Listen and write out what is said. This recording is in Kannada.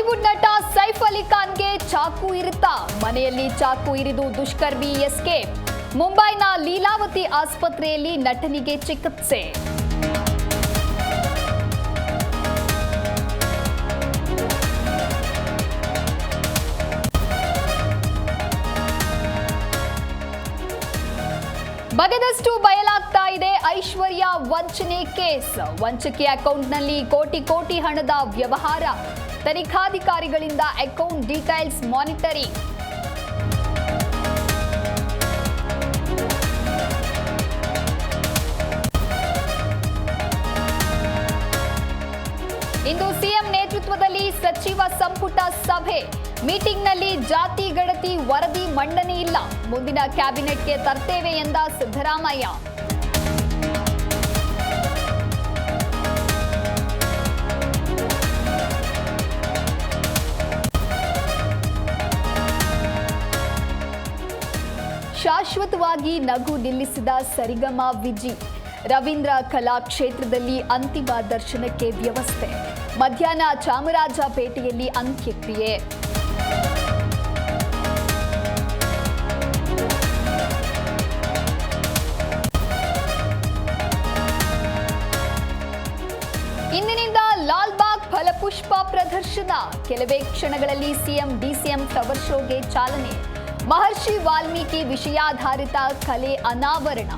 ಬಾಲಿವುಡ್ ನಟ ಸೈಫ್ ಅಲಿ ಖಾನ್ಗೆ ಚಾಕು ಇರುತ್ತಾ? ಮನೆಯಲ್ಲಿ ಚಾಕು ಇರಿದು ದುಷ್ಕರ್ಮಿ ಎಸ್ಕೇಪ್. ಮುಂಬೈನ ಲೀಲಾವತಿ ಆಸ್ಪತ್ರೆಯಲ್ಲಿ ನಟನಿಗೆ ಚಿಕಿತ್ಸೆ. ಬಗೆದಷ್ಟು ಬಯಲಾಗ್ತಾ ಇದೆ ಐಶ್ವರ್ಯ ವಂಚನೆ ಕೇಸ್. ವಂಚಕಿ ಅಕೌಂಟ್ನಲ್ಲಿ ಕೋಟಿ ಹಣದ ವ್ಯವಹಾರ. ತನಿಖಾಧಿಕಾರಿಗಳಿಂದ ಅಕೌಂಟ್ ಡೀಟೇಲ್ಸ್ ಮಾನಿಟರಿಂಗ್. ಇಂದು ಸಿಎಂ ನೇತೃತ್ವದಲ್ಲಿ ಸಚಿವ ಸಂಪುಟ ಸಭೆ. ಮೀಟಿಂಗ್ನಲ್ಲಿ ಜಾತಿ ಗಣತಿ ವರದಿ ಮಂಡನೆ ಇಲ್ಲ. ಮುಂದಿನ ಕ್ಯಾಬಿನೆಟ್ಗೆ ತರ್ತೇವೆ ಎಂದ ಸಿದ್ದರಾಮಯ್ಯ. ಶಾಶ್ವತವಾಗಿ ನಗು ನಿಲ್ಲಿಸಿದ ಸರಿಗಮ ವಿಜಿ. ರವೀಂದ್ರ ಕಲಾಕ್ಷೇತ್ರದಲ್ಲಿ ಅಂತಿಮ ದರ್ಶನಕ್ಕೆ ವ್ಯವಸ್ಥೆ. ಮಧ್ಯಾಹ್ನ ಚಾಮರಾಜಪೇಟೆಯಲ್ಲಿ ಅಂತ್ಯಕ್ರಿಯೆ. ಇಂದಿನಿಂದ ಲಾಲ್ಬಾಗ್ ಫಲಪುಷ್ಪ ಪ್ರದರ್ಶನ. ಕೆಲವೇ ಕ್ಷಣಗಳಲ್ಲಿ ಸಿಎಂ ಡಿಸಿಎಂ ಫ್ಲವರ್ ಶೋಗೆ ಚಾಲನೆ. ಮಹರ್ಷಿ ವಾಲ್ಮೀಕಿ ವಿಷಯಾಧಾರಿತ ಕಲೆ ಅನಾವರಣ.